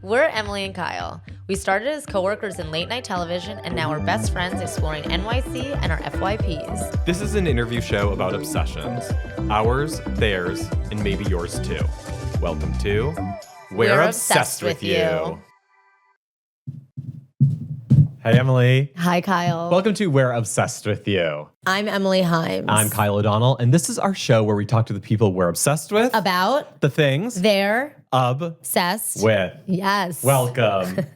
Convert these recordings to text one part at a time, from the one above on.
We're Emily and Kyle. We started as coworkers in late night television and now we're best friends exploring NYC and our FYPs. This is an interview show about obsessions. Ours, theirs, and maybe yours too. Welcome to We're Obsessed with You. Hey, Emily. Hi, Kyle. Welcome to We're Obsessed with You. I'm Emily Himes. I'm Kyle O'Donnell, and this is our show where we talk to the people we're obsessed with. About the things they're obsessed with. Yes. Welcome.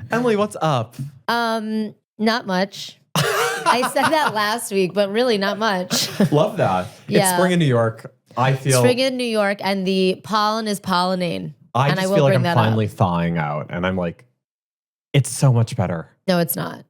Emily, what's up? Not much. I said that last week, but really not much. Love that. It's spring in New York. I feel spring in New York, and the pollen is pollinating. I and just I will feel like bring I'm that finally up. thawing out, and I'm like, it's so much better. No, it's not.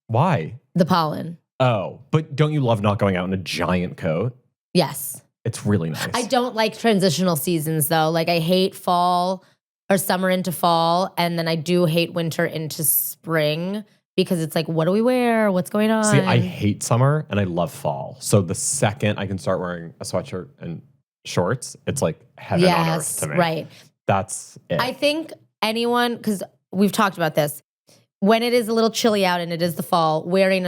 Why? The pollen. Oh, but don't you love not going out in a giant coat? Yes. It's really nice. I don't like transitional seasons though. Like I hate fall or summer into fall. And then I do hate winter into spring because it's like, what do we wear? What's going on? See, I hate summer and I love fall. So the second I can start wearing a sweatshirt and shorts, it's like heaven on earth to me. Right. That's it. I think anyone, because we've talked about this, when it is a little chilly out and it is the fall, wearing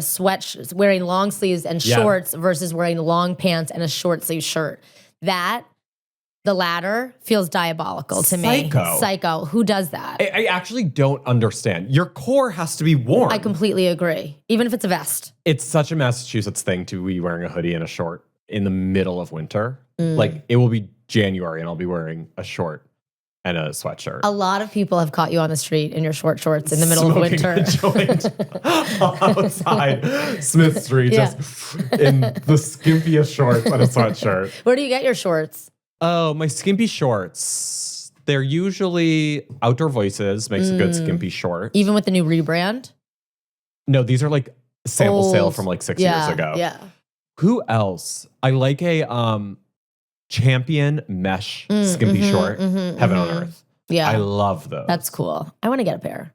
wearing long sleeves and shorts versus wearing long pants and a short sleeve shirt, the latter feels diabolical to me. Psycho. Who does that? I actually don't understand. Your core has to be warm. I completely agree. Even if it's a vest. It's such a Massachusetts thing to be wearing a hoodie and a short in the middle of winter. Like it will be January and I'll be wearing a short and a sweatshirt. A lot of people have caught you on the street in your short shorts in the middle of winter. A joint outside Smith Street, just in the skimpiest shorts and a sweatshirt. Where do you get your shorts? Oh, my skimpy shorts. They're usually Outdoor Voices makes a good skimpy short. Even with the new rebrand? No, these are like sample sale from like 6 years ago. Yeah. Who else? I like a Champion mesh skimpy short. Heaven on earth. Yeah. I love those. That's cool. I want to get a pair.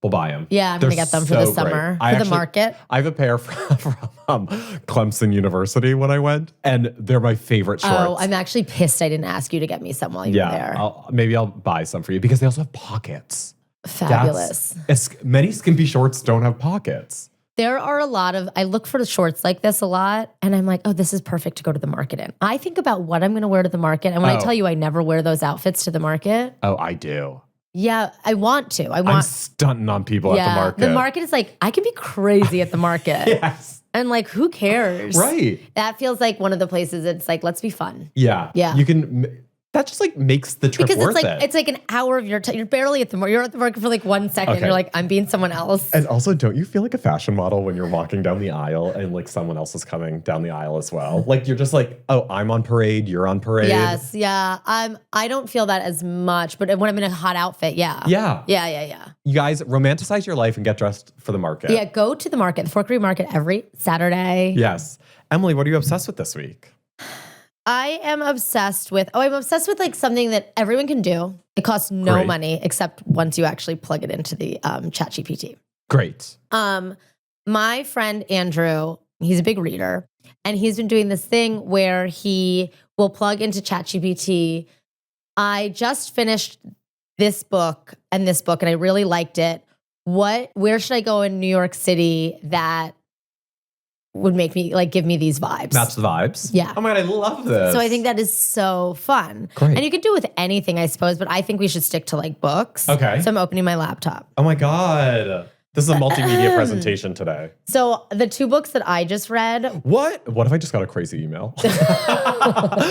We'll buy them. Yeah, I'm going to get them for the summer. For the market. I have a pair from Clemson University when I went, and they're my favorite shorts. Oh, I'm actually pissed I didn't ask you to get me some while you were there. Maybe I'll buy some for you because they also have pockets. Fabulous. Many skimpy shorts don't have pockets. There are a lot of, I look for the shorts like this a lot, and I'm like, oh, this is perfect to go to the market in. I think about what I'm going to wear to the market, and when I tell you I never wear those outfits to the market. Oh, I do. Yeah, I want to. I'm stunting on people at the market. The market is like, I can be crazy at the market. Yes. And like, who cares? Right. That feels like one of the places it's like, let's be fun. Yeah. Yeah. You can... That just like makes the trip worth it. It's like an hour of your time. You're barely at the market. You're at the market for like 1 second. Okay. You're like, I'm being someone else. And also, don't you feel like a fashion model when you're walking down the aisle and like someone else is coming down the aisle as well? Like you're just like, oh, I'm on parade. You're on parade. Yes. Yeah. I don't feel that as much, but when I'm in a hot outfit, yeah. Yeah. Yeah. You guys romanticize your life and get dressed for the market. Yeah. Go to the market, the Forkery Market every Saturday. Yes. Emily, what are you obsessed with this week? I am obsessed with, I'm obsessed with like something that everyone can do. It costs no money except once you actually plug it into the ChatGPT. Great. My friend Andrew, he's a big reader, and he's been doing this thing where he will plug into ChatGPT. I just finished this book, and I really liked it. Where should I go in New York City that would make me like give me these vibes? Match the vibes? Yeah. Oh my God, I love this. So I think that is so fun. Great. And you could do it with anything, I suppose, but I think we should stick to like books. Okay. So I'm opening my laptop. Oh my God. This is a multimedia presentation today. So the 2 books that I just read. What? What if I just got a crazy email?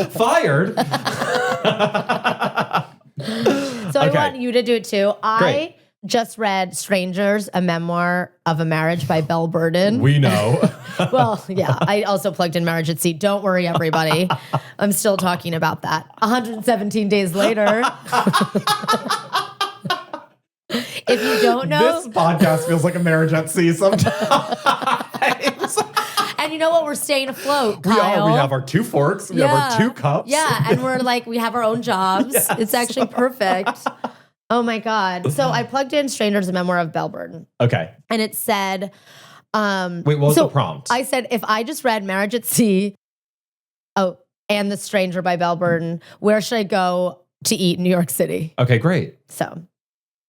Fired. So I want you to do it too. Great. I just read Strangers, a Memoir of a Marriage by Belle Burden. We know. Well, yeah. I also plugged in Marriage at Sea. Don't worry, everybody. I'm still talking about that. 117 days later. If you don't know. This podcast feels like a marriage at sea sometimes. And you know what? We're staying afloat, Kyle. We have our 2 forks. We have our 2 cups. Yeah, and we're like, we have our own jobs. Yes. It's actually perfect. Oh my God. So I plugged in Strangers, a Memoir of Belle Burden. Okay. And it said, wait, what was the prompt? I said, if I just read Marriage at Sea, and The Stranger by Belle Burden, where should I go to eat in New York City? Okay, great. So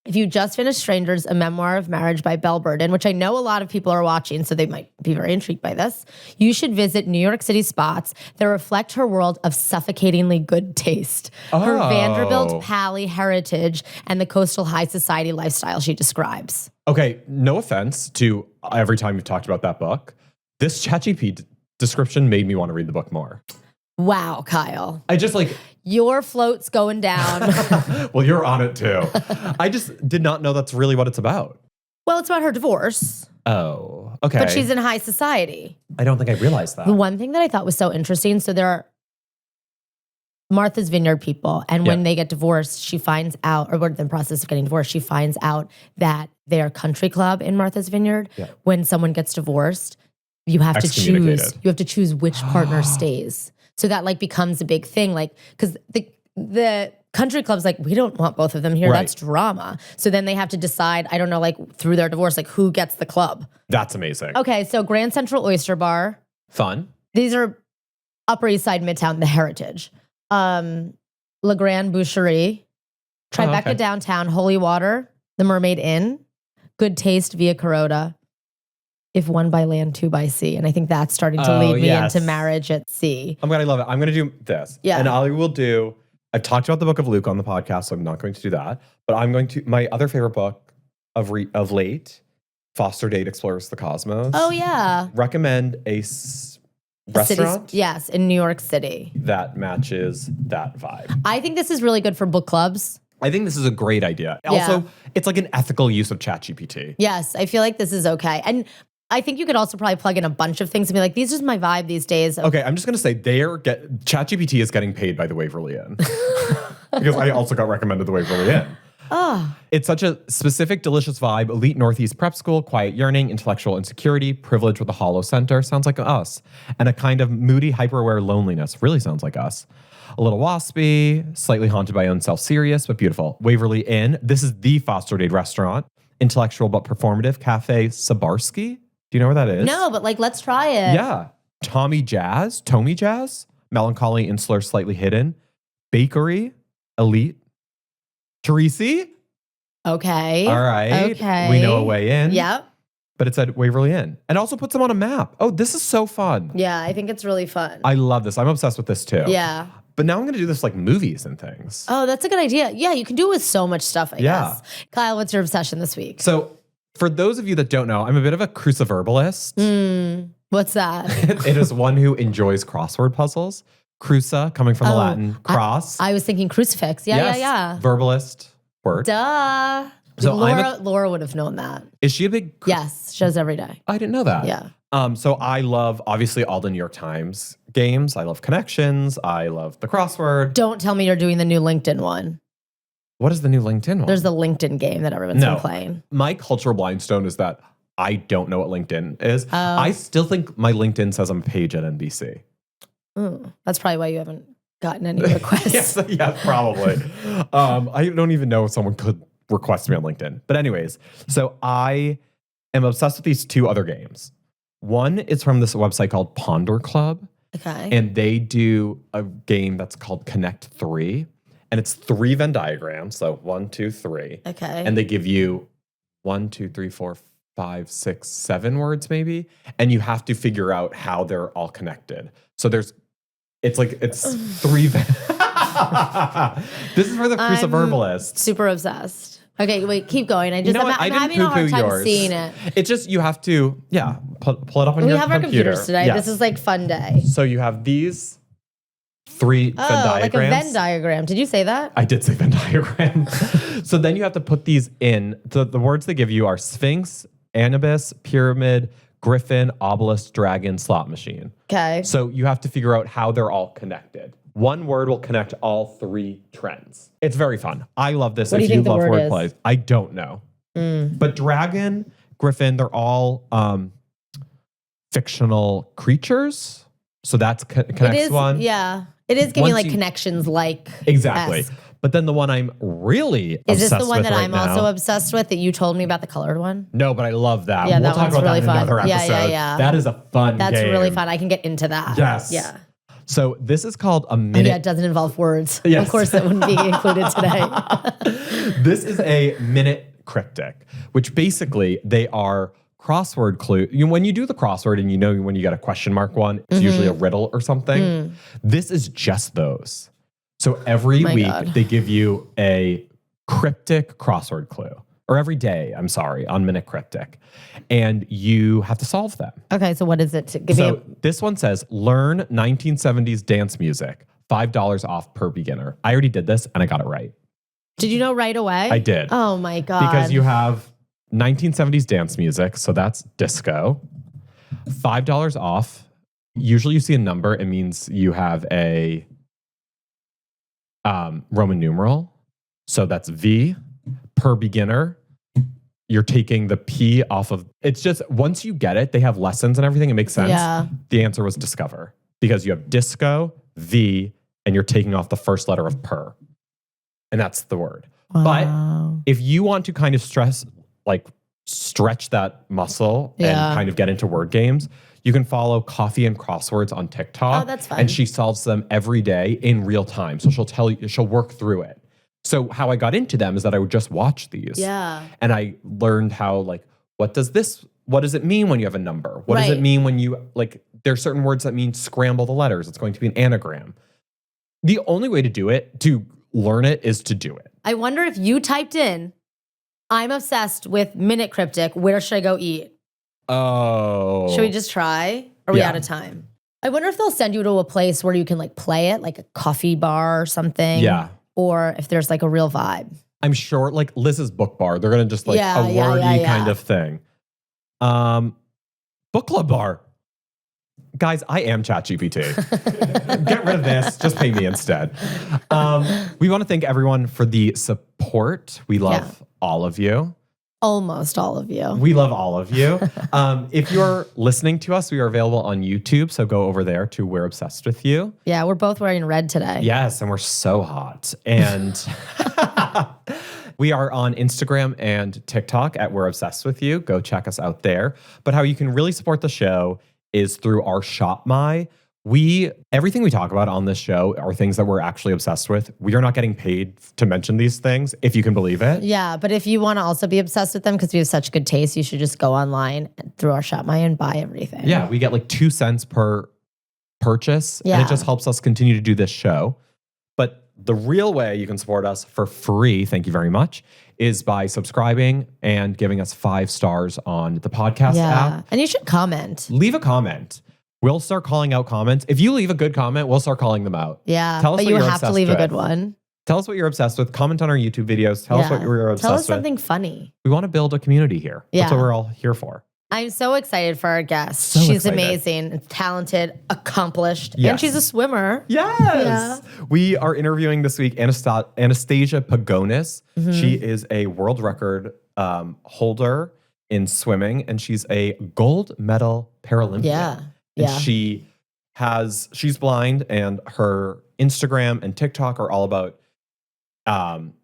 If you just finished Strangers, A Memoir of Marriage by Belle Burden, which I know a lot of people are watching, so they might be very intrigued by this, you should visit New York City spots that reflect her world of suffocatingly good taste, her Vanderbilt Pally heritage, and the coastal high society lifestyle she describes. Okay, no offense to every time you've talked about that book. This ChatGPT description made me want to read the book more. Wow, Kyle. I just like... Your float's going down. Well, you're on it too. I just did not know that's really what it's about. Well, it's about her divorce. Oh, okay. But she's in high society. I don't think I realized that. The one thing that I thought was so interesting, so there are Martha's Vineyard people, and when they get divorced, she finds out, or in the process of getting divorced, she finds out that their country club in Martha's Vineyard, when someone gets divorced, you have to choose. You have to choose which partner stays. So that like becomes a big thing, like because the country club's like, we don't want both of them here. Right. That's drama. So then they have to decide, I don't know, like through their divorce, like who gets the club. That's amazing. Okay, so Grand Central Oyster Bar. Fun. These are Upper East Side, Midtown, the Heritage. La Grande Boucherie, Tribeca Downtown, Holy Water, the Mermaid Inn, Good Taste Via Carota. If one by land, two by sea. And I think that's starting to lead me into Marriage at Sea. I love it. I'm going to do this. Yeah. And I will do, I've talked about the Book of Luke on the podcast, so I'm not going to do that. But I'm going to, my other favorite book of late, Foster Date Explores the Cosmos. Oh, yeah. Recommend a restaurant. Yes, in New York City. That matches that vibe. I think this is really good for book clubs. I think this is a great idea. Also, it's like an ethical use of ChatGPT. Yes, I feel like this is okay. And I think you could also probably plug in a bunch of things and be like, these is my vibe these days. Okay, I'm just going to say ChatGPT is getting paid by the Waverly Inn. Because I also got recommended the Waverly Inn. Oh. It's such a specific, delicious vibe. Elite Northeast prep school, quiet yearning, intellectual insecurity, privilege with a hollow center. Sounds like us. And a kind of moody, hyper-aware loneliness. Really sounds like us. A little waspy, slightly haunted by own self, serious, but beautiful. Waverly Inn. This is the Foster Date restaurant. Intellectual but performative. Cafe Sabarsky. Do you know where that is? No, but like, let's try it. Yeah. Tommy Jazz, melancholy, insular, slightly hidden. Bakery, elite. Teresi. Okay. All right. Okay. We know a way in. Yep. But it's at Waverly Inn. And also puts them on a map. Oh, this is so fun. Yeah, I think it's really fun. I love this. I'm obsessed with this too. Yeah. But now I'm going to do this like movies and things. Oh, that's a good idea. Yeah, you can do it with so much stuff, I guess. Kyle, what's your obsession this week? So for those of you that don't know, I'm a bit of a cruciverbalist. What's that? It is one who enjoys crossword puzzles. Cruca, coming from the Latin, cross. I was thinking crucifix. Yeah. Verbalist word. Duh. So Laura would have known that. Is she a big... Yes, she does every day. I didn't know that. Yeah. So I love, obviously, all the New York Times games. I love Connections. I love the crossword. Don't tell me you're doing the new LinkedIn one. What is the new LinkedIn one? There's the LinkedIn game that everyone's been playing. My cultural blindstone is that I don't know what LinkedIn is. I still think my LinkedIn says I'm a page at NBC. That's probably why you haven't gotten any requests. yes, probably. I don't even know if someone could request me on LinkedIn. But anyways, so I am obsessed with these two other games. One is from this website called Ponder Club. Okay. And they do a game that's called Connect 3. And it's 3 Venn diagrams. So 1, 2, 3. Okay. And they give you 1, 2, 3, 4, 5, 6, 7 words maybe. And you have to figure out how they're all connected. So it's 3 Venn. This is for the cruciverbalists. Super obsessed. Okay, wait, keep going. I'm having a hard time seeing it. It's just, you have to, pull it up on your computer. We have our computers today. Yes. This is like fun day. So you have these 3 Venn diagrams. Like a Venn diagram. Did you say that? I did say Venn diagram. So then you have to put these in. The words they give you are Sphinx, Anubis, Pyramid, Griffin, Obelisk, Dragon, Slot Machine. Okay. So you have to figure out how they're all connected. One word will connect all 3 trends. It's very fun. I love this. What do you think the word is? Plays. I don't know. But Dragon, Griffin, they're all fictional creatures. So that's connects one. Yeah. It is giving like connections like. Exactly. But then the one I'm really obsessed with Is this the one that right I'm now, also obsessed with that you told me about, the colored one? No, but I love that. Yeah, we'll talk about really that in fun. another episode. Yeah. That is a fun That's game. really fun. I can get into that. Yes. Yeah. So this is called a Oh, minute. yeah, it doesn't involve words. Yes. Of course, that wouldn't be included today. This is a minute cryptic, which basically they are crossword clue. When you do the crossword and when you get a question mark one, it's usually a riddle or something. This is just those. So every week they give you a cryptic crossword clue. Or every day, I'm sorry, on Minute Cryptic. And you have to solve them. Okay, so what is it? This one says, learn 1970s dance music, $5 off per beginner. I already did this and I got it right. Did you know right away? I did. Oh my God. Because you have 1970s dance music, so that's disco. $5 off. Usually you see a number, it means you have a Roman numeral. So that's V. Per beginner, you're taking the P off of, it's just, once you get it, they have lessons and everything, it makes sense. Yeah. The answer was discover, because you have disco, V, and you're taking off the first letter of per. And that's the word. Wow. But if you want to kind of stretch that muscle and kind of get into word games, you can follow Coffee and Crosswords on TikTok. Oh, that's fun. And she solves them every day in real time. So she'll work through it. So how I got into them is that I would just watch these. Yeah. And I learned how, what does it mean when you have a number? What does it mean when you, there's certain words that mean scramble the letters. It's going to be an anagram. The only way to learn it is to do it. I wonder if you typed in, I'm obsessed with Minute Cryptic, where should I go eat? Oh. Should we just try? Are we out of time? I wonder if they'll send you to a place where you can play it, like a coffee bar or something. Yeah. Or if there's a real vibe. I'm sure Liz's Book Bar, they're going to just a wordy kind of thing. Book Club Bar. Guys, I am ChatGPT. Get rid of this. Just pay me instead. We want to thank everyone for the support. We love all of you. Almost all of you. We love all of you. If you're listening to us, we are available on YouTube. So go over there to We're Obsessed With You. Yeah, we're both wearing red today. Yes, and we're so hot. And we are on Instagram and TikTok at We're Obsessed With You. Go check us out there. But how you can really support the show is through our Shop My. Everything we talk about on this show are things that we're actually obsessed with. We are not getting paid to mention these things, if you can believe it. Yeah, but if you want to also be obsessed with them because we have such good taste, you should just go online through our Shop My and buy everything. Yeah, we get 2 cents per purchase, and it just helps us continue to do this show. But the real way you can support us for free, thank you very much, is by subscribing and giving us 5 stars on the podcast app. And you should comment. Leave a comment. We'll start calling out comments. If you leave a good comment, we'll start calling them out. Yeah, Tell us but what you you're have to leave obsessed a with. good one. Tell us what you're obsessed with. Comment on our YouTube videos. Tell us what you're obsessed with. Tell us something funny. We want to build a community here. That's what we're all here for. I'm so excited for our guest. So she's excited. Amazing, talented, accomplished, Yes. and she's a swimmer. Yes. Yeah. We are interviewing this week Anastasia Pagonis. Mm-hmm. She is a world record holder in swimming, and she's a gold medal Paralympian. Yeah. And she's blind, and her Instagram and TikTok are all about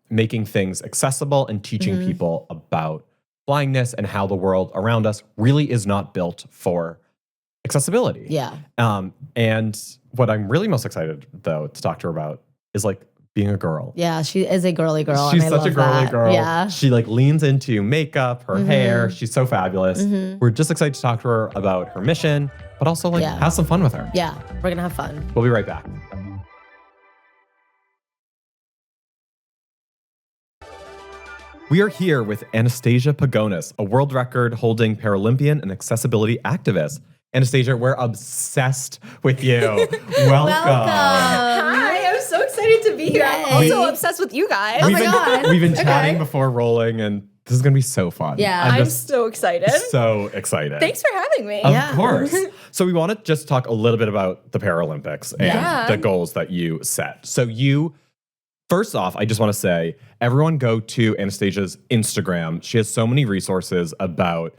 making things accessible and teaching people about blindness and how the world around us really is not built for accessibility. Yeah. And what I'm really most excited, though, to talk to her about is being a girl. Yeah, she is a girly girl. She's and I such a love girly that. girl. Yeah. She leans into makeup, her hair. She's so fabulous. We're just excited to talk to her about her mission, but also have some fun with her. Yeah, we're going to have fun. We'll be right back. We are here with Anastasia Pagonis, a world record holding Paralympian and accessibility activist. Anastasia, we're obsessed with you. Welcome. Hi, I'm so excited to be here. I'm Yay. also obsessed with you guys. Oh my God. We've been chatting before rolling, and this is going to be so fun. Yeah. I'm just so excited. so excited. Thanks for having me. Of course. So we want to just talk a little bit about the Paralympics and the goals that you set. So first off, I just want to say, everyone go to Anastasia's Instagram. She has so many resources about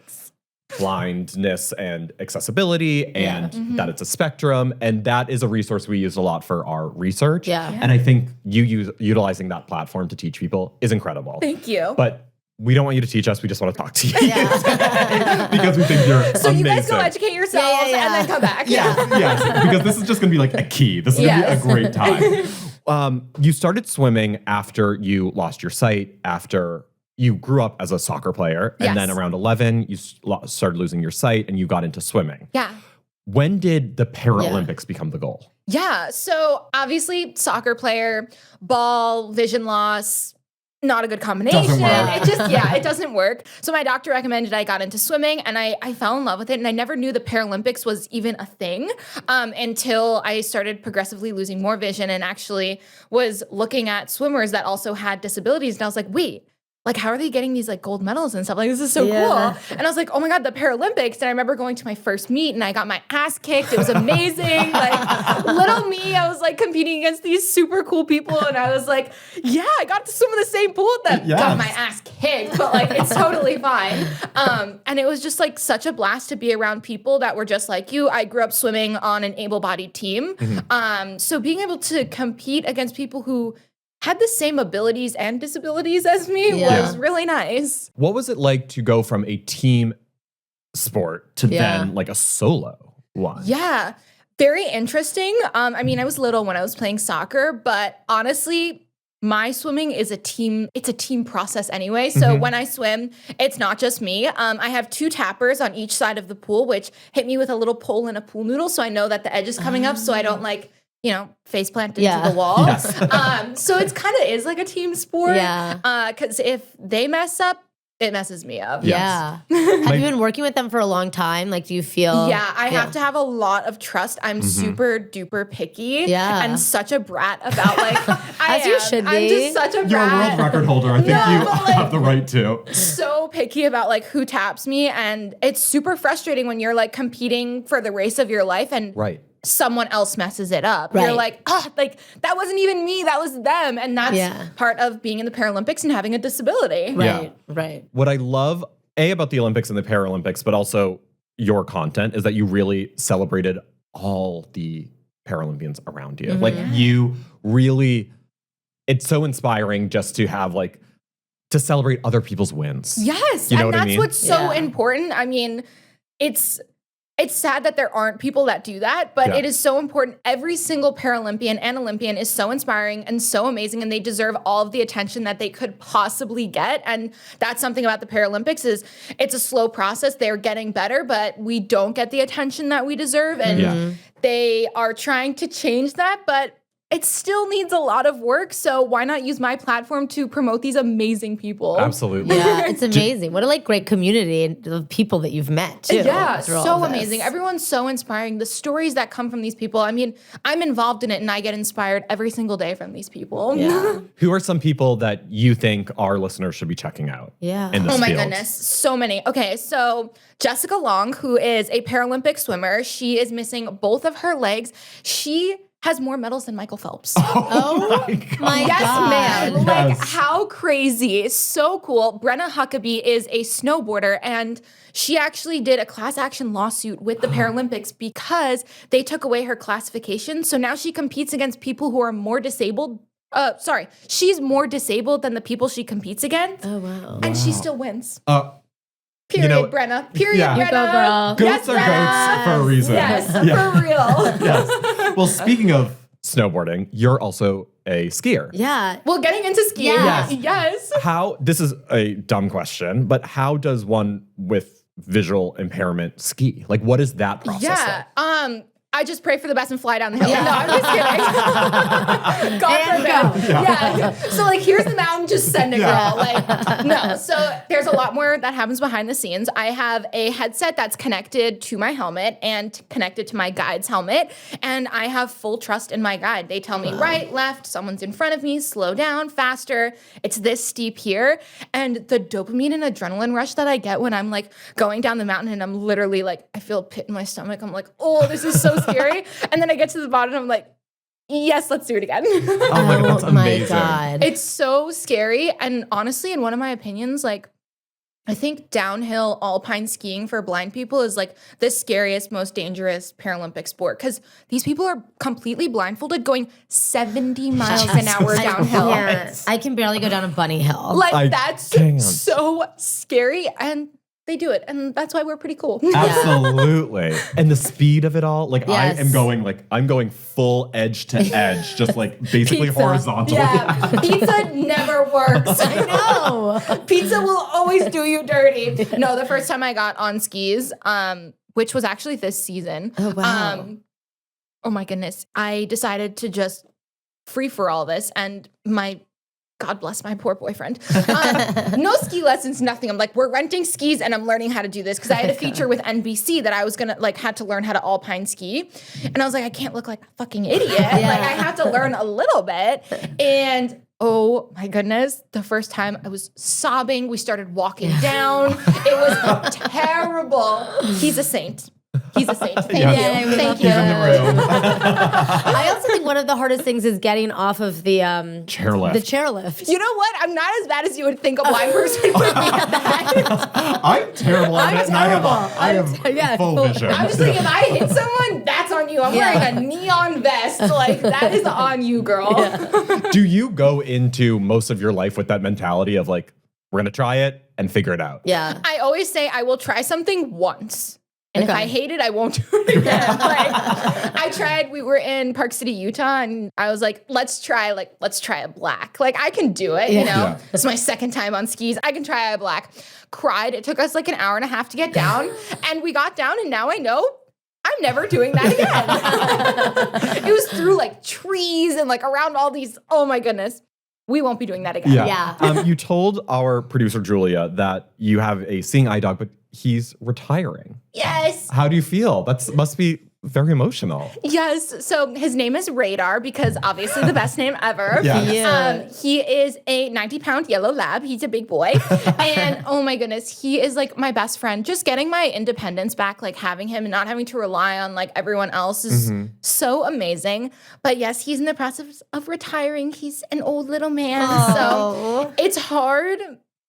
blindness and accessibility and that it's a spectrum. And that is a resource we use a lot for our research. Yeah. And I think utilizing that platform to teach people is incredible. Thank you. But we don't want you to teach us. We just want to talk to you. Yeah. Because we think you're So amazing. you guys go educate yourselves and then come back. Yes, because this is just going to be like a key. This is going to be a great time. You started swimming after you lost your sight, after you grew up as a soccer player, and then around 11, you started losing your sight and you got into swimming. Yeah. When did the Paralympics become the goal? Yeah. So obviously, soccer player, ball, vision loss, not a good combination. Doesn't work. It doesn't work. So my doctor recommended I got into swimming, and I fell in love with it. And I never knew the Paralympics was even a thing until I started progressively losing more vision and actually was looking at swimmers that also had disabilities. And I was like, wait, like, how are they getting these like gold medals and stuff? Like, this is so cool. And I was like, oh my God, the Paralympics. And I remember going to my first meet and I got my ass kicked. It was amazing. Like, little me, I was like competing against these super cool people. And I was like, yeah, I got to swim in the same pool with them. Got my ass kicked, but like, it's totally fine. And it was just like such a blast to be around people that were just like you. I grew up swimming on an able-bodied team. So being able to compete against people who had the same abilities and disabilities as me was really nice. What was it like to go from a team sport to then like a solo one? Yeah, very interesting. I mean, I was little when I was playing soccer, but honestly, my swimming is it's a team process anyway. So when I swim, it's not just me. I have 2 tappers on each side of the pool, which hit me with a little pole and a pool noodle. So I know that the edge is coming up so I don't like, face plant into the wall. So it's kind of is like a team sport. Because if they mess up, it messes me up. Have you been working with them for a long time? Like, do you feel? Yeah, I have to have a lot of trust. I'm super duper picky and such a brat about like, As you should be. I'm just such a brat. You're a world record holder. I think you have the right to. So picky about like who taps me. And it's super frustrating when you're like competing for the race of your life and someone else messes it up. You're like, like that wasn't even me, that was them. And that's part of being in the Paralympics and having a disability. Right. What I love, about the Olympics and the Paralympics, but also your content, is that you really celebrated all the Paralympians around you. Like you really, it's so inspiring just to have like, to celebrate other people's wins. Yes. You know and what I that's mean? what's so important. I mean, it's sad that there aren't people that do that, but it is so important. Every single Paralympian and Olympian is so inspiring and so amazing, and they deserve all of the attention that they could possibly get. And that's something about the Paralympics is it's a slow process. They're getting better, but we don't get the attention that we deserve. And they are trying to change that, but it still needs a lot of work. So why not use my platform to promote these amazing people? Absolutely. Yeah, it's amazing. What a great community of people that you've met too. Yeah, so amazing. Everyone's so inspiring. The stories that come from these people. I mean, I'm involved in it and I get inspired every single day from these people. Yeah. Who are some people that you think our listeners should be checking out? In this Oh my field? goodness, so many. Okay, so Jessica Long, who is a Paralympic swimmer, she is missing both of her legs. She has more medals than Michael Phelps. Oh my yes, God. ma'am. Yes. Like, how crazy. So cool. Brenna Huckabee is a snowboarder, and she actually did a class action lawsuit with the Paralympics because they took away her classification. So now she competes against people who are more disabled. She's more disabled than the people she competes against. Oh, wow. And she still wins. Period, Brenna. Period, yeah. Brenna. Go, girl. Goats are goats for a reason. Yes, for real. Yes. Well, speaking of snowboarding, you're also a skier. Yeah. Well, getting into skiing. Yes. This is a dumb question, but how does one with visual impairment ski? Like, what is that process like? I just pray for the best and fly down the hill. No, I'm just kidding. God forbid. Yeah. So like, here's the mountain, just send it, girl. Like, no. So there's a lot more that happens behind the scenes. I have a headset that's connected to my helmet and connected to my guide's helmet. And I have full trust in my guide. They tell me right, left, someone's in front of me, slow down, faster. It's this steep here. And the dopamine and adrenaline rush that I get when I'm like going down the mountain and I'm literally like, I feel a pit in my stomach. I'm like, oh, this is so scary. And then I get to the bottom and I'm like, yes, let's do it again. Oh my God, that's amazing. My God. It's so scary. And honestly, in one of my opinions, like I think downhill alpine skiing for blind people is like the scariest, most dangerous Paralympic sport because these people are completely blindfolded going 70 miles an hour downhill. Yeah. I can barely go down a bunny hill. Like, that's so scary. And they do it. And that's why we're pretty cool. Absolutely. And the speed of it all, like I'm going full edge to edge, just like basically horizontal. Yeah. Pizza never works. I know. Pizza will always do you dirty. No, the first time I got on skis, which was actually this season. Oh, wow. Oh my goodness. I decided to just free for all this and God bless my poor boyfriend. No ski lessons, nothing. I'm like, we're renting skis and I'm learning how to do this because I had a feature with NBC that I was gonna had to learn how to alpine ski. And I was like, I can't look like a fucking idiot. Like I have to learn a little bit. And oh my goodness, the first time I was sobbing. We started walking down. It was terrible. He's a saint. He's a saint. Thank you. Thank you. He's in the room. I also think one of the hardest things is getting off of the chairlift. The chairlift. You know what? I'm not as bad as you would think a blind person would be at that. I'm terrible at it, and I have full vision. I'm just like, if I hit someone, that's on you. I'm wearing a neon vest. Like, that is on you, girl. Yeah. Do you go into most of your life with that mentality of like, we're going to try it and figure it out? Yeah. I always say I will try something once. And if I hate it, I won't do it again. I tried, we were in Park City, Utah, and I was like, let's try a black. Like, I can do it, you know? Yeah. It's my second time on skis. I can try a black. Cried. It took us like an hour and a half to get down. And we got down, and now I know I'm never doing that again. It was through like trees and like around all these, oh my goodness. We won't be doing that again. Yeah. You told our producer, Julia, that you have a seeing eye dog, but he's retiring. Yes. How do you feel? Must be very emotional. Yes. So his name is Radar because obviously the best name ever. He is a 90-pound yellow lab. He's a big boy. And oh my goodness, he is like my best friend. Just getting my independence back, like having him and not having to rely on like everyone else is so amazing. But yes, he's in the process of retiring. He's an old little man. So it's hard.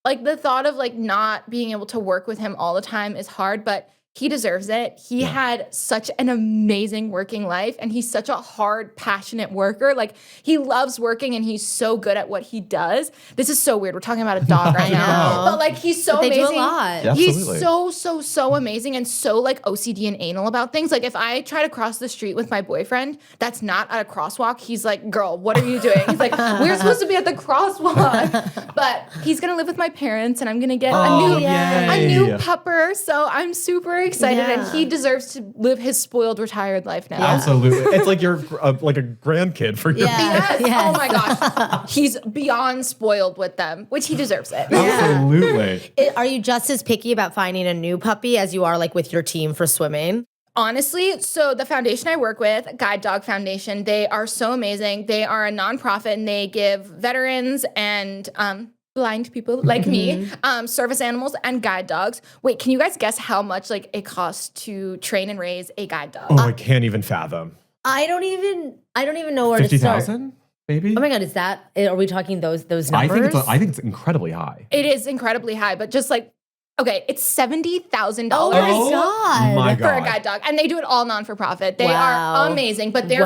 Like the thought of like not being able to work with him all the time is hard, but he deserves it. He had such an amazing working life and he's such a hard, passionate worker. Like he loves working and he's so good at what he does. This is so weird. We're talking about a dog right now. But like he's so amazing. They do a lot. Yeah, he's so amazing and so like OCD and anal about things. Like if I try to cross the street with my boyfriend that's not at a crosswalk, he's like, girl, what are you doing? He's like, we're supposed to be at the crosswalk. But he's gonna live with my parents and I'm gonna get a new pupper. So I'm super excited and he deserves to live his spoiled retired life now. Absolutely. It's like you're like a grandkid for your Yes. Oh my gosh. He's beyond spoiled with them, which he deserves it. Absolutely. Are you just as picky about finding a new puppy as you are like with your team for swimming? Honestly, so the foundation I work with, Guide Dog Foundation, they are so amazing. They are a nonprofit and they give veterans and blind people like me, service animals and guide dogs. Wait, can you guys guess how much like it costs to train and raise a guide dog? Oh, I can't even fathom. I don't even know where to start. 50,000, maybe? Oh my God, are we talking those numbers? I think it's incredibly high. It is incredibly high, but just like, okay, it's $70,000 oh my God. for a guide dog. And they do it all non-for-profit. They are amazing, but they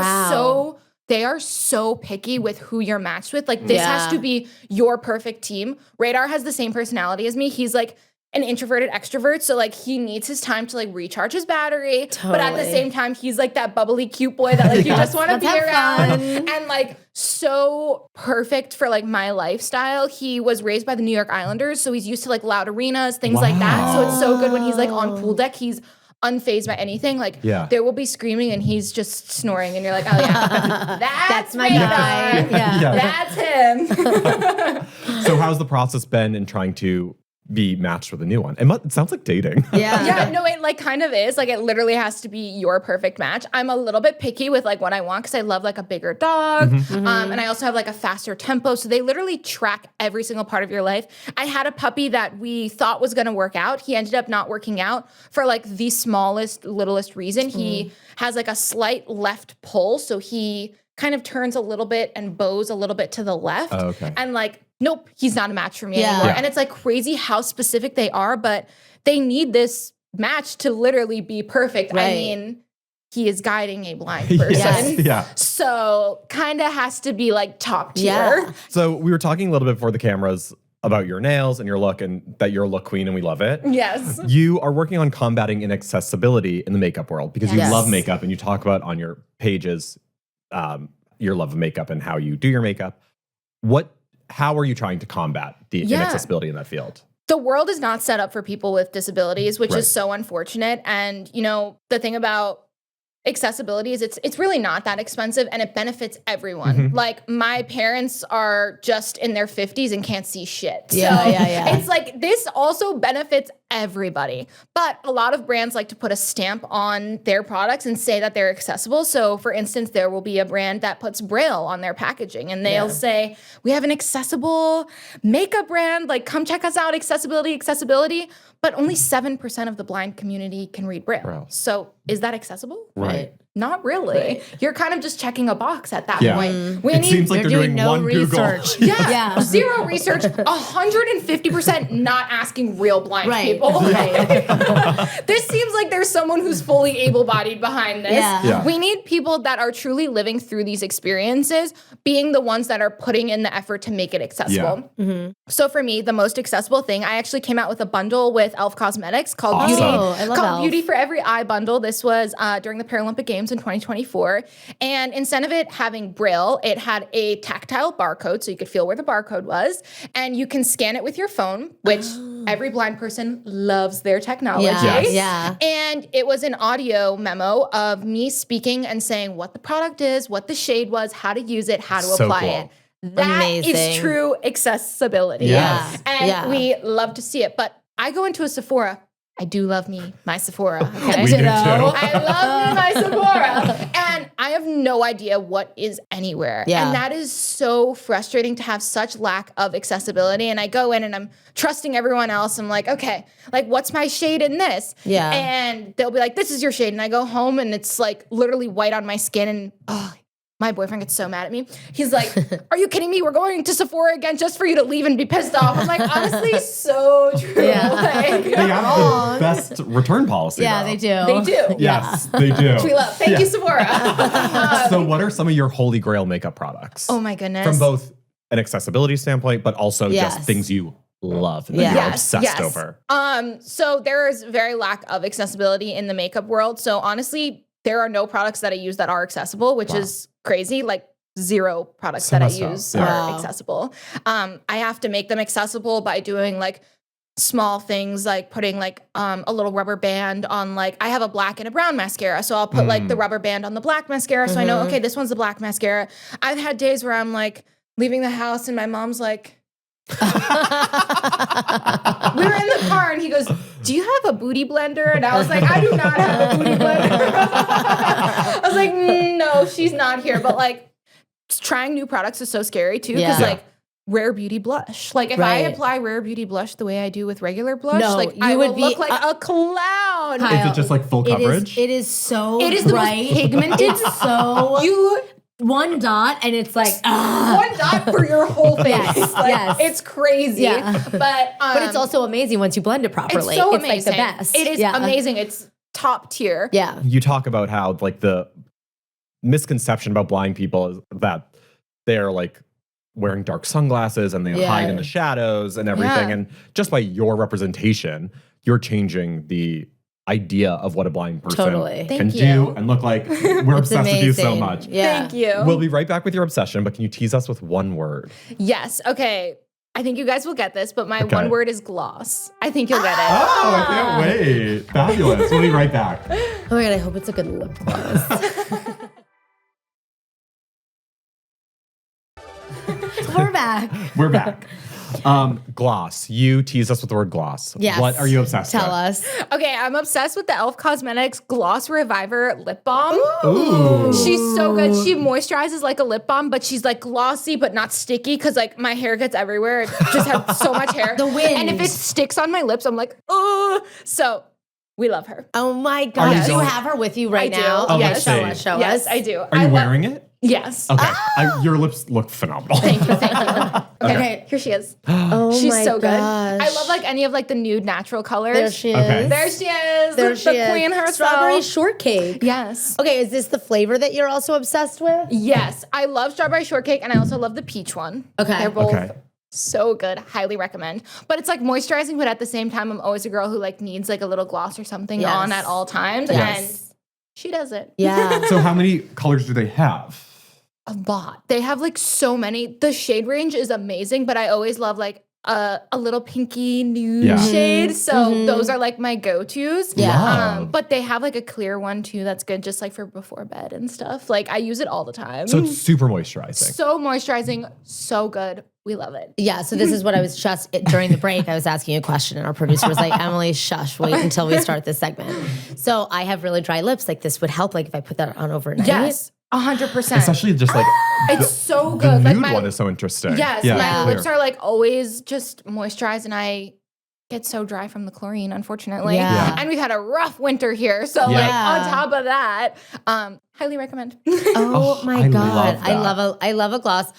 are so picky with who you're matched with. Like, this has to be your perfect team. Radar has the same personality as me. He's like an introverted extrovert. So, like, he needs his time to, like, recharge his battery. Totally. But at the same time, he's, like, that bubbly, cute boy that, like, you just want to be around. And, like, so perfect for, like, my lifestyle. He was raised by the New York Islanders. So he's used to, like, loud arenas, things like that. So it's so good when he's, like, on pool deck. He's unfazed by anything. Like there will be screaming and he's just snoring and you're like, oh yeah, that's my guy. That's him. So how's the process been in trying to be matched with a new one? It sounds like dating. Yeah, no, it like kind of is. Like it literally has to be your perfect match. I'm a little bit picky with like what I want because I love like a bigger dog. And I also have like a faster tempo. So they literally track every single part of your life. I had a puppy that we thought was going to work out. He ended up not working out for like the smallest, littlest reason. He has like a slight left pull. So he kind of turns a little bit and bows a little bit to the left. Oh, okay. And like, nope, he's not a match for me anymore. And it's like crazy how specific they are, but they need this match to literally be perfect. Right. I mean, he is guiding a blind person. So kind of has to be like top tier. Yeah. So we were talking a little bit before the cameras about your nails and your look, and that you're a look queen and we love it. Yes. You are working on combating inaccessibility in the makeup world because you love makeup and you talk about on your pages your love of makeup and how you do your makeup. How are you trying to combat the inaccessibility in that field? The world is not set up for people with disabilities, which is so unfortunate. And, you know, the thing about accessibility is it's really not that expensive and it benefits everyone. Like my parents are just in their 50s and can't see shit. It's like this also benefits everybody. But a lot of brands like to put a stamp on their products and say that they're accessible. So for instance, there will be a brand that puts Braille on their packaging and they'll say, we have an accessible makeup brand, like come check us out, accessibility. But only 7% of the blind community can read Braille. So is that accessible? Right. Not really. You're kind of just checking a box at that point. It seems like they're doing no one research. Google. Zero research, 150% not asking real blind people. This seems like there's someone who's fully able-bodied behind this. We need people that are truly living through these experiences, being the ones that are putting in the effort to make it accessible. So for me, the most accessible thing, I actually came out with a bundle with e.l.f. Cosmetics called Beauty for Every Eye bundle. This was during the Paralympic Games in 2024. And instead of it having Braille, it had a tactile barcode, so you could feel where the barcode was. And you can scan it with your phone, which every blind person loves their technology. And it was an audio memo of me speaking and saying what the product is, what the shade was, how to use it, how to apply it. That is true accessibility. And we love to see it. But I go into a Sephora. I do love me my Sephora. Okay? We do too. I love me my Sephora. And I have no idea what is anywhere. And that is so frustrating to have such lack of accessibility. And I go in and I'm trusting everyone else. I'm like, okay, like what's my shade in this? And they'll be like, this is your shade. And I go home and it's like literally white on my skin and my boyfriend gets so mad at me. He's like, are you kidding me? We're going to Sephora again just for you to leave and be pissed off. I'm like, honestly, so true. They have the best return policy. They do. They do. Yes, they do. Which we love. Thank you, Sephora. So what are some of your holy grail makeup products? Oh my goodness. From both an accessibility standpoint, but also just things you love and that you're obsessed over. So there is very lack of accessibility in the makeup world. So honestly, there are no products that I use that are accessible, which is crazy. Like 0 products that I use are accessible. I have to make them accessible by doing like small things like putting like a little rubber band on like, I have a black and a brown mascara. So I'll put like the rubber band on the black mascara. So I know, okay, this one's the black mascara. I've had days where I'm like leaving the house and my mom's like, we were in the car and he goes, do you have a booty blender? And I was like, I do not have a booty blender. I was like, no, she's not here. But like trying new products is so scary too. Because like Rare Beauty blush. Like if I apply Rare Beauty blush the way I do with regular blush, like I would look like a clown. Kyle, is it just like full coverage? It is so It is the most pigmented. It's so one dot and it's like one dot for your whole face. It's crazy. But it's also amazing once you blend it properly. It's so amazing. Like the best. It is amazing. It's top tier. You talk about how like the misconception about blind people is that they're like wearing dark sunglasses and they hide in the shadows and everything. And just by your representation, you're changing the idea of what a blind person can do and look like. We're obsessed with you so much. Thank you. We'll be right back with your obsession, but can you tease us with one word? Yes. Okay. I think you guys will get this, but my one word is gloss. I think you'll get it. Oh, I can't wait. Fabulous. We'll be right back. Oh my God, I hope it's a good lip gloss. We're back. Gloss. You tease us with the word gloss. Yes. What are you obsessed with? Tell us. Okay, I'm obsessed with the e.l.f. Cosmetics Gloss Reviver Lip Balm. Ooh. She's so good. She moisturizes like a lip balm, but she's like glossy but not sticky because like my hair gets everywhere. I just have so much hair. The wind. And if it sticks on my lips, I'm like, oh. So we love her. Oh my God. Do you have her with you right now? I do. Yes. Show us. Yes, I do. Are you wearing it? Yes. Okay. Your lips look phenomenal. Thank you. Okay, here she is. Oh She's my so good. gosh. I love like any of like the nude natural colors. There she is. Okay. There she is. There the she is. queen herself. Strawberry shortcake. Yes. Okay, is this the flavor that you're also obsessed with? Yes. I love strawberry shortcake and I also love the peach one. Okay. They're both Okay. so good. Highly recommend. But it's like moisturizing, but at the same time, I'm always a girl who like needs like a little gloss or something Yes. on at all times. Yes. And she does it. Yeah. So how many colors do they have? A lot. They have like so many. The shade range is amazing, but I always love like a little pinky nude Yeah. shade. So those are like my go-tos. Yeah. Love. But they have like a clear one too that's good just like for before bed and stuff. Like I use it all the time. So it's super moisturizing. So moisturizing, so good. We love it. Yeah, so this is what I was just during the break. I was asking you a question, and our producer was like, "Emily, shush, wait until we start this segment." So I have really dry lips. Like this would help. Like if I put that on overnight. Yes, 100%. Especially just like It's so the good. nude Like my one is so interesting. yes, Yeah, my clear. lips are like always just moisturized, and I get so dry from the chlorine, unfortunately. Yeah. And we've had a rough winter here, so like on top of that, highly recommend. Oh my I god, love I love a gloss.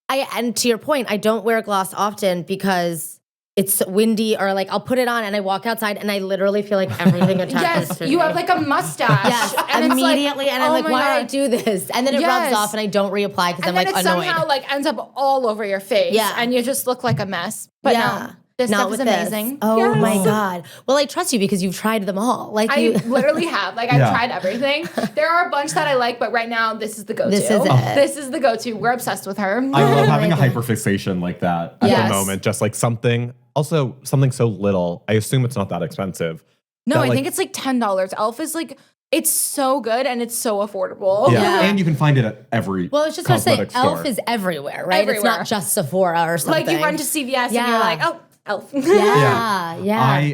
And to your point, I don't wear a gloss often because it's windy or like I'll put it on and I walk outside and I literally feel like everything attaches Yes, to you me. have like a mustache. Yes, and it's like, immediately, and I'm oh like, my why God. do I do this? And then it rubs Yes. off, and I don't reapply because I'm And like then it annoyed. somehow like ends up all over your face. Yeah. And you just look like a mess. But no, this Not stuff is with this. amazing. Oh Yes. my god! Well, I trust you because you've tried them all. Like I you, literally have. Like I've Yeah. tried everything. There are a bunch that I like, but right now this is the go-to. This is it. This is the go-to. We're obsessed with her. I love having a Amazing. hyperfixation like that at Yes. the moment. Just like something so little. I assume it's not that expensive. No, that, I like- think it's like $10. Elf is like, it's so good and it's so affordable. Yeah. And you can find it at every well, I was just gonna say, cosmetic store. Elf is everywhere, right? It's Everywhere. not just Sephora or something. Like you run to CVS and Yeah. you're like, oh, Elf. Yeah.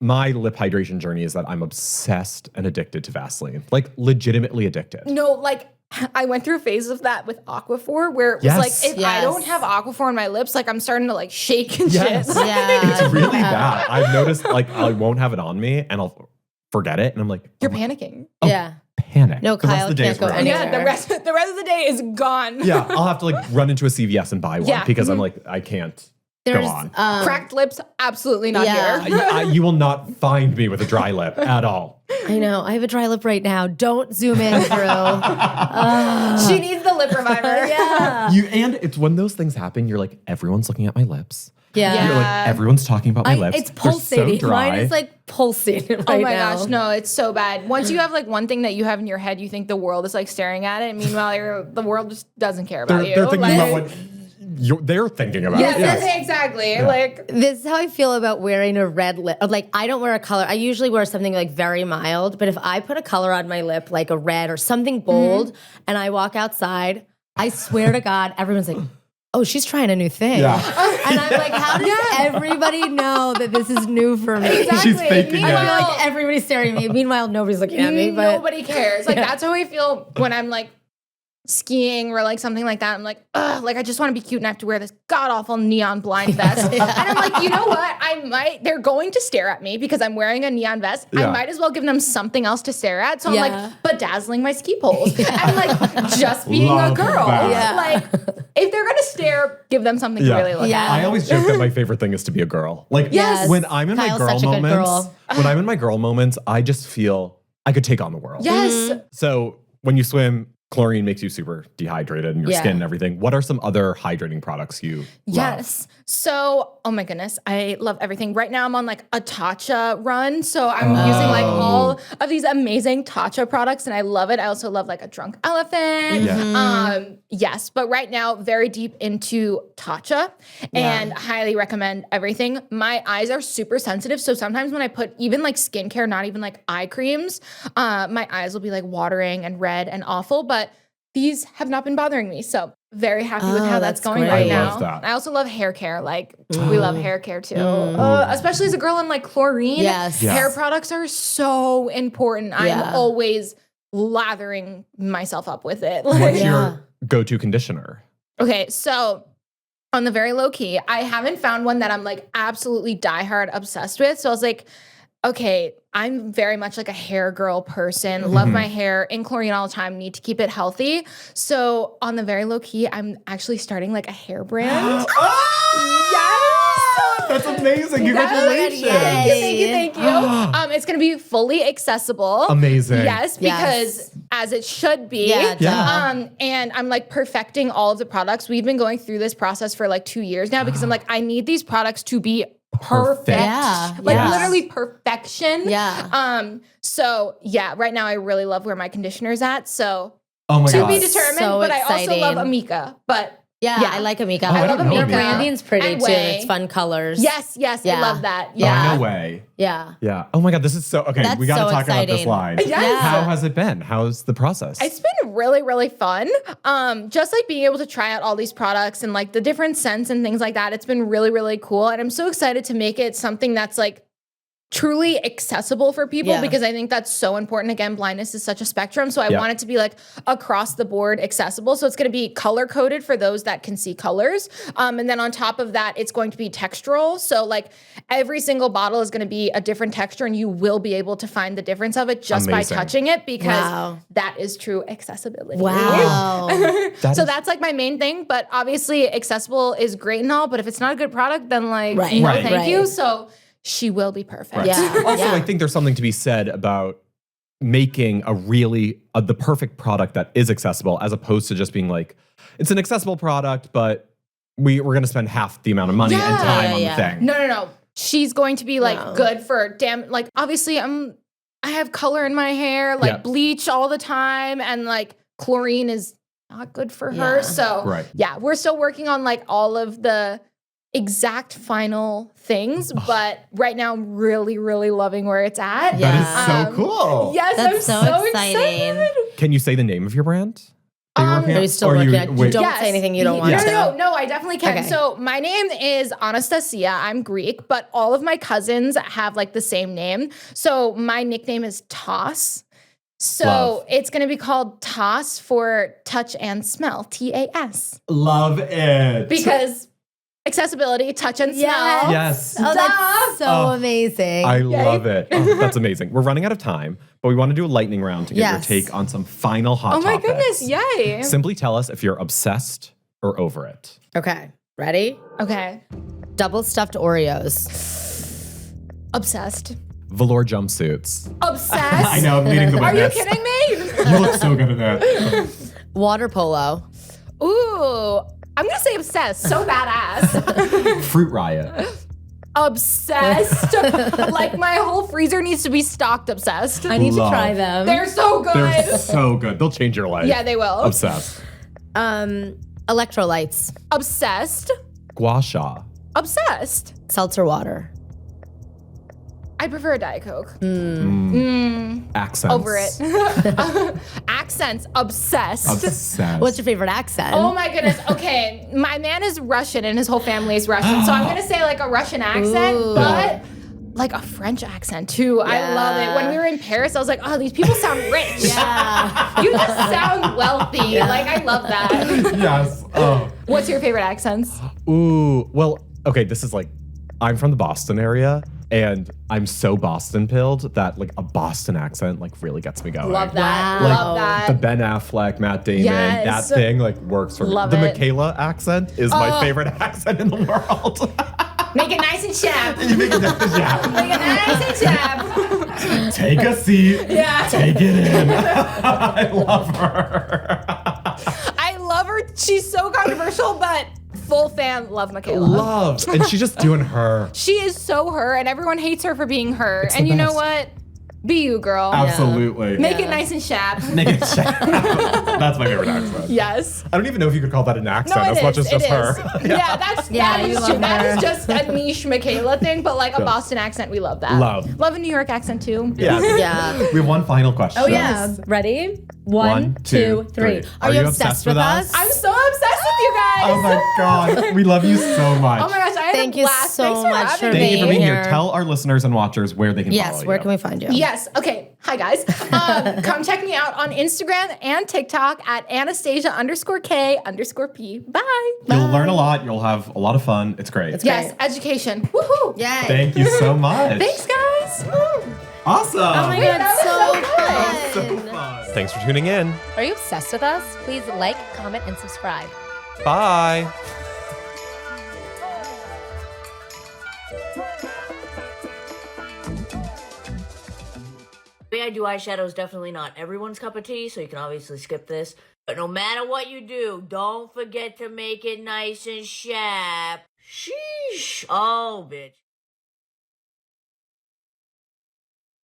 My lip hydration journey is that I'm obsessed and addicted to Vaseline. Like legitimately addicted. No, like I went through a phase of that with Aquaphor where it was Yes. like, if I Yes. don't have Aquaphor on my lips, like I'm starting to like shake and Yes. shit. Yeah. It's really bad. I've noticed like I won't have it on me and I'll forget it and I'm like, You're oh my- panicking. Yeah. panic. No, The rest Kyle of the day can't is go ruined. anywhere. Yeah, the rest of the day is gone. Yeah, I'll have to like run into a CVS and buy one Yeah. because I'm like, I can't There's go on. Cracked lips, absolutely not Yeah. here. You will not find me with a dry lip at all. I know. I have a dry lip right now. Don't zoom in, Drew. She needs the lip reviver. Yeah. And it's when those things happen, you're like, everyone's looking at my lips. Yeah. You're like, everyone's talking about my lips. It's They're pulsating. so dry. Mine is like pulsating right Oh my now. gosh, no, it's so bad. Once you have like one thing that you have in your head, you think the world is like staring at it. Meanwhile, the world just doesn't care about you. They're thinking Like- about what they're thinking about. Yes, exactly. Like This is how I feel about wearing a red lip. Like, I don't wear a color. I usually wear something like very mild, but if I put a color on my lip, like a red or something bold, and I walk outside, I swear to God, everyone's like, oh, she's trying a new thing. Yeah. And I'm like, how does everybody know that this is new for me? exactly. She's faking I it. feel like everybody's staring at me. Meanwhile, nobody's looking at me. But Nobody cares. Like that's how I feel when I'm like skiing or like something like that. I'm like, ugh, like I just want to be cute and I have to wear this god awful neon blind vest. And I'm like, you know what? They're going to stare at me because I'm wearing a neon vest. Yeah. I might as well give them something else to stare at. So I'm Yeah. like bedazzling my ski poles. I'm like just being Love a girl. that. Yeah. Like if they're gonna stare, give them something to really look Yeah. at. I always joke that my favorite thing is to be a girl. Like Yes. when I'm in Kyle's my girl such a good moments, girl. when I'm in my girl moments, I just feel I could take on the world. Yes. So when you swim, chlorine makes you super dehydrated and your Yeah. skin and everything. What are some other hydrating products you love? Yes. So, oh my goodness, I love everything. Right now, I'm on like a Tatcha run. So, I'm using like all of these amazing Tatcha products and I love it. I also love like a drunk elephant. Yeah. Yes. But right now, very deep into Tatcha and highly recommend everything. My eyes are super sensitive. So, sometimes when I put even like skincare, not even like eye creams, my eyes will be like watering and red and awful. But these have not been bothering me. So very happy with how that's that's going great. right I now. love that. I also love hair care. Like we love hair care too. Especially as a girl in like chlorine. Yes. Yeah. Hair products are so important. Yeah. I'm always lathering myself up with it. What's Like, your go-to conditioner? okay, so on the very low key, I haven't found one that I'm like absolutely diehard obsessed with. So I was like, okay, I'm very much like a hair girl person. Love my hair in chlorine all the time. Need to keep it healthy. So on the very low key, I'm actually starting like a hair brand. That's amazing. Congratulations. Thank you. It's going to be fully accessible. Amazing. Yes, because as it should be. Yeah. And I'm like perfecting all of the products. We've been going through this process for like 2 years now because I'm like, I need these products to be perfect. Literally perfection. So right now I really love where my conditioner's at. So to be determined, so but exciting. I also love Amika. But I like Amika. I love Amika. Branding's pretty And too. WOWY. It's fun colors. Yes, I love that. No way. Yeah. Oh my God, this is so okay. That's We got to so talk about this exciting. line. Yes. How has it been? How's the process? It's been really, really fun. Just like being able to try out all these products and like the different scents and things like that. It's been really, really cool. And I'm so excited to make it something that's like truly accessible for people because I think that's so important. Again, blindness is such a spectrum. So I want it to be like across the board accessible. So it's going to be color coded for those that can see colors. And then on top of that, it's going to be textural. So like every single bottle is going to be a different texture and you will be able to find the difference of it just by touching it because that is true accessibility. Wow. So that's like my main thing. But obviously accessible is great and all, but if it's not a good product, then like, thank you. So she will be perfect. Right. Also, I think there's something to be said about making a really the perfect product that is accessible as opposed to just being like, it's an accessible product, but we're going to spend half the amount of money and time on the thing. No. She's going to be like good for like obviously I have color in my hair, like bleach all the time and like chlorine is not good for her. So we're still working on like all of the exact final things, but right now I'm really, really loving where it's at. That is so cool. Yes, that's I'm so exciting. Excited. Can you say the name of your brand? Are you still working at? Don't say anything you don't want to. No, I definitely can. Okay. So my name is Anastasia. I'm Greek, but all of my cousins have like the same name. So my nickname is Toss. So it's going to be called Toss for touch and smell. TAS. Love it. Because accessibility, touch and smell. Yes. Oh, that's so amazing. I love it. Oh, that's amazing. We're running out of time, but we want to do a lightning round to get your take on some final hot topics. Oh my goodness, yay. Simply tell us if you're obsessed or over it. Okay, ready? Okay. Double stuffed Oreos. Obsessed. Velour jumpsuits. Obsessed. I know, I'm leading the Are you witness. kidding me? You look so good at that. Water polo. Ooh. I'm going to say obsessed. So badass. Fruit riot. Obsessed. Like my whole freezer needs to be stocked obsessed. I need to try them. They're so good. They're so good. They'll change your life. Yeah, they will. Obsessed. Electrolytes. Obsessed. Gua sha. Obsessed. Seltzer water. I prefer a Diet Coke. Accents. Over it. Accents. Obsessed. Obsessed. What's your favorite accent? Oh my goodness. Okay. My man is Russian and his whole family is Russian. So I'm going to say like a Russian accent, but like a French accent too. I love it. When we were in Paris, I was like, oh, these people sound rich. You just sound wealthy. Like, I love that. Yes. Oh. What's your favorite accents? Ooh. Well, okay, this is like, I'm from the Boston area. And I'm so Boston-pilled that like a Boston accent like really gets me going. Love that. Like, love that. The Ben Affleck, Matt Damon, that thing like works for me. Love The it. Michaela accent is my favorite accent in the world. Make it nice and sharp. You make it nice. Make it nice and sharp. Take a seat. Yeah. Take it in. I love her. I love her. She's so controversial, but full fan, love Michaela. Love. And she's just doing her. She is so her, and everyone hates her for being her. It's And the you know best. what? Be you, girl. Absolutely. Make it nice and sharp. Make it That's my favorite accent. Yes. I don't even know if you could call that an accent No, it as much is. as just It her. is. Yeah, that you is love true. That her. is just a niche Michaela thing, but like a Boston accent, we love that. Love. Love a New York accent too. Yeah. Yeah. We have one final question. Oh yeah. Ready? One, two, three. Are you obsessed with us? I'm so obsessed with you guys. Oh my God. We love you so much. Oh my gosh, I had Thank a you blast. so Thanks for much having for me. Thank you for being here. here. Tell our listeners and watchers where they can follow you. Where can we find you? Yes. Okay. Hi guys. Come check me out on Instagram and TikTok at Anastasia_K_P. Bye. You'll learn a lot. You'll have a lot of fun. It's great. Yes. Education. Woohoo. Yay. Thank you so much. Thanks, guys. Awesome. Oh my God, so fun. So fun. Thanks for tuning in. Are you obsessed with us? Please like, comment, and subscribe. Bye. The way I do eyeshadow is definitely not everyone's cup of tea, so you can obviously skip this. But no matter what you do, don't forget to make it nice and sharp. Sheesh. Oh, bitch.